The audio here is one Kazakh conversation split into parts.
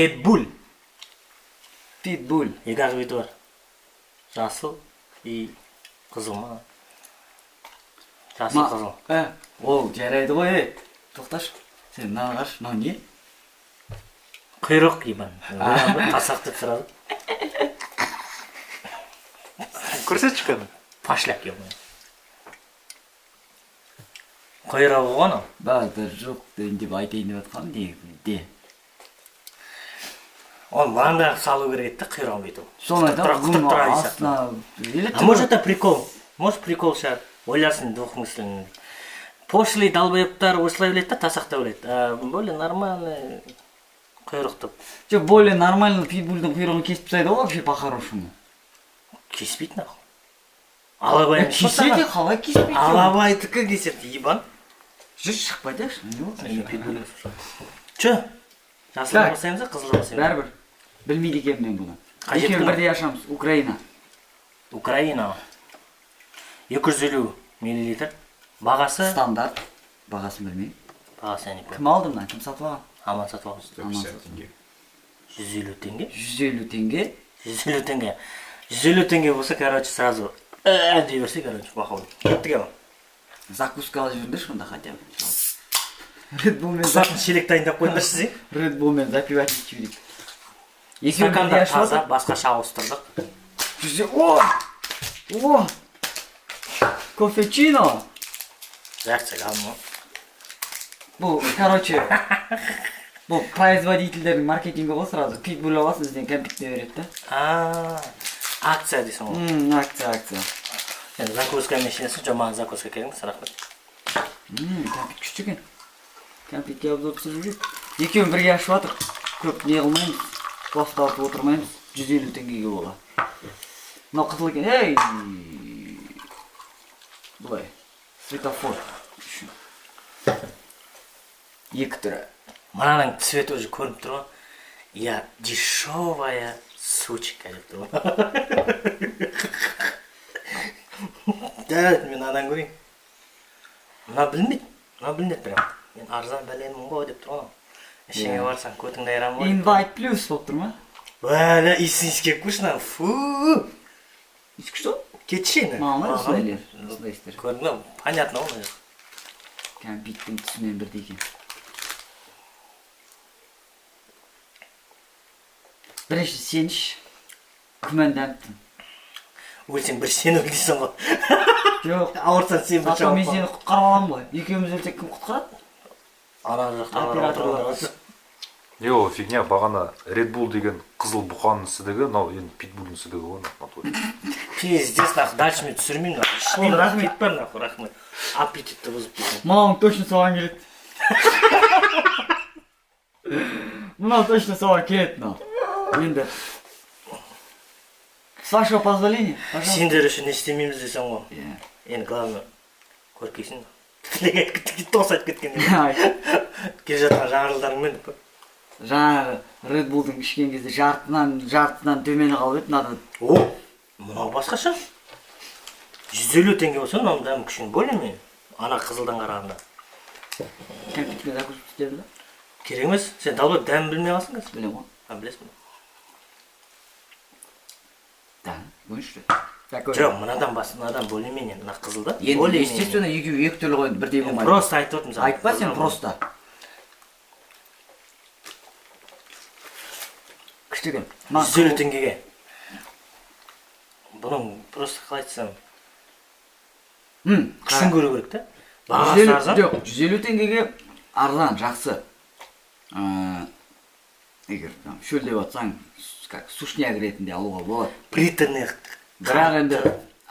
Pitbull. Pitbull. Екі ақ беті бар. Жасыл и қызыл ма? Жасыл қызыл. Ол жарайды ғой. Тоқташы. Сен мынаны қарашы, мынау не? Құйрық ибан. Тасақ деп сұрады. Көрсетші кәні? Пашляк ебан. Құйрығы ғой анау? Бәлді жоқ деп айтайын деп атқан де. Ол маңда салу керек еді, құйрығын бүйтіп. Соны айтам, астына... А может это прикол? Может прикол шығар? Ойласын двухмысленно. Пошлый долбоебтар осылай біледі да, тасақта біледі. А более нормальный құйрық деп. Жоқ, более нормальный питбульдің құйрығын кесіп тастайды ғой, вообще по-хорошему. Кеспейді нахуй. Алабай кеседі, қалай кеспейді? Алабайдікі кеседі, ебан. Жүр шықпайды аш, не болды? Чö? Жасылға басаймыз, қызылға басаймыз. Бәрібір. Білмейді екен мен бұны. Екеуін бірдей ашамыз. Украина. Украина. 250 миллилитр. Бағасы? Стандарт. Бағасын білмеймін. Бағасы әне. Кім алды мына? Кім сатып алған? Аман сатып алған. 150 теңге. 150 теңге? 150 теңге. 150 теңге. 150 теңге болса, короче, сразу дей берсе, короче, бақылы. Кеттік ема. Закускалы жүріндерші онда хотя бы. Red Bull мен Құсатын шелек дайындап қойыңдар сіз, Red Bull мен запивать етіп жіберейік. Стакандар таза, басқаша ауыстырдық. О! Кофечино! Жақсы, қалма. Бұл, короче, бұл производительдердің маркетингі ғой сразу. Pitbull аласың, сізден кәмпитіне береді да. Акция дейсің ғой. Акция. Енді закуска мешінесі, жо маған закуска кереміз, рахмет. Кәмпит күшті екен. Кәмпитке обзор түсіп жүрейік. Екеуін бірге ашып жатыр. Көп не қылмаймыз. Баптатып отырмаймыз. 150 теңгеге бола. Мынау қызыл екен. Ей! Бұлай. Светофор. Екі түрі. Мынаның цветі өзі көрініп тұр ғой. Я дешевая сучка деп тұр ғой. Да, мен адан көрейін. Мына білмейді прям. Мен арзан бәленмін ғой деп тұр ғой. Ішіңе барсаң көтіңді айран ғой. Invite Plus болып тұр ма? Бәлі, исіңіз кеп көшін, фу! Искі что? Кетшені. Мама, осылай істер. Көрдің бе? Понятно ғой. Кәмпиттің түсінен бірде екен. Бірінші сен іш. Күмәнданыптың. Өлсең бір сен өлдейсің ғой. Жоқ. Ауырсан сен бір мен сені құтқарып аламын ғой. Екеуміз өлсек кім құтқарады? Ана операторлар. Йо, фигня, бағана Red Bull деген қызыл бұқаның сідігі, мынау енді Pitbull'ның сідігі ғой. Пиздец, нахуй, дальше мен түсірмеймін, нахуй. Рахмет бар, нахуй, рахмет. Аппетитті бұзып кеткен. Мынауың точно соған келеді. Мынау точно соған келеді, мынау. Енді. С вашего позволения, пожалуйста. Сендер үшін не істемейміз десең ғой. Енді главное, көркейсің. Тос айтып кеткен. Келе жатқан жаңарылдарыңмен. Жаңағы Red Bull'дың ішкен кезде жартынан төмені қалып еді, надо. О, мынау басқаша. 150 теңге болса, мынау дәмі күшін бөлі ме? Ана қызылдан қарағанда. Кәмпитке закусып істеді да? Керек емес, сен далбай дәмін білмей қалсың қазір. Білем ғой. Білесің бе? Да, көрші. Жоқ, мынадан бөлемен, мына қызылда. Енді, естественно, екі түрлі қойды, бірдей болмайды. Просто айтып отырмын саған. Айтпа сен просто. Күштіген. 150 теңгеге. Бұның просто қалай айтсам. Күшін көру керек та. Бағасы арзан? Жоқ, 150 теңгеге арзан, жақсы. Егер шөлдеп атсаң, сушняк ретінде алуға болады. Британный. Бірақ енді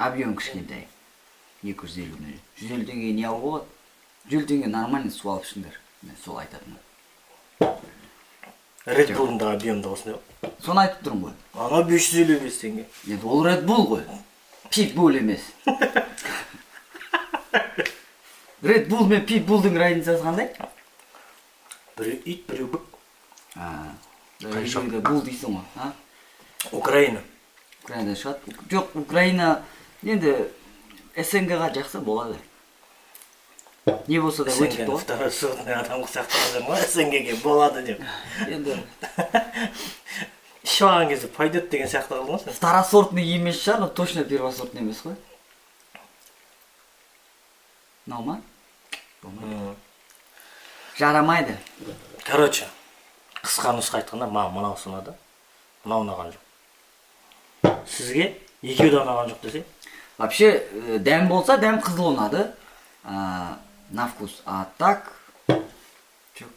объем кішкентай. 250 миллион. 150 теңгеге не алуға болады? 150 теңге нормальный су алып ішіңдер. Мен сол айтатынмын. Red Bull'ың да объемда осындай. Соны айтып тұрмын ғой. Ана 555 теңге. Енді ол Red Bull ғой. Pitbull емес. Red Bull мен Pitbull'дың разницасы қандай? Біреу ит, біреу бүк. Қайшақта Bull дейсің ғой. Украина. Украинада шығады. Жоқ, Украина енді СНГ-ға жақсы болады. Не болса да өтіпті Сенген ғой. второй сортный адам ұқсақтаған ғой, сенгеге болады деп. Енді Ішіп алған кезде пойдет деген сияқты қылдың ғой сен. второсортный емес шығар, но точно первосортный емес қой. Мынау ма? Жарамайды. Короче, қысқа нұсқа айтқанда маған мынау ұнады. Мынау ұнаған жоқ. Сізге екеуі де ұнаған жоқ десе? Вообще, дәм болса, дәм қызыл ұнады. На вкус. А так... Жоқ.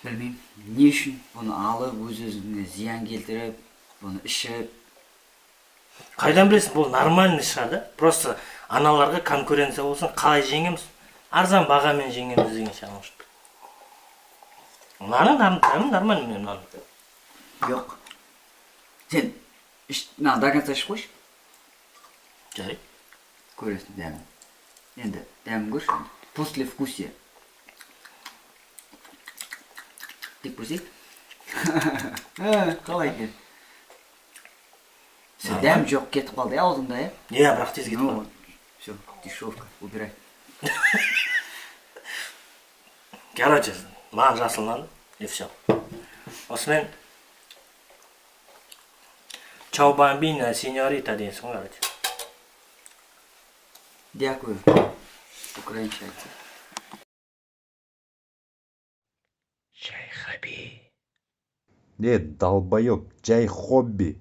Білмеймін. Не үшін бұны алып, өз-өзіңе зиян келтіріп, бұны ішіп. Қайдан білесің, бұл нормальный шығар да? Просто аналарға конкуренция болсын, қалай жеңеміз? Арзан бағамен жеңеміз деген шығармаш. Мынаның нормальный мен мынаның. Жоқ. Сен, до конца ішіп қойшы. Жарай. Көресің дәмін. Енді дәмін көрші. После вкусия. Тек көрсейік. Қалай екен? Сен дәм жоқ кетіп қалды аузыңда, е? Бірақ тез кетіп қалды. Все, дешевка, убирай. Короче, маған жасылынады, и все. Осымен, чау бамбина, сеньорита дейсің ғой, короче. Дякую. Украинша айтса. Долбоёб, жай хобби.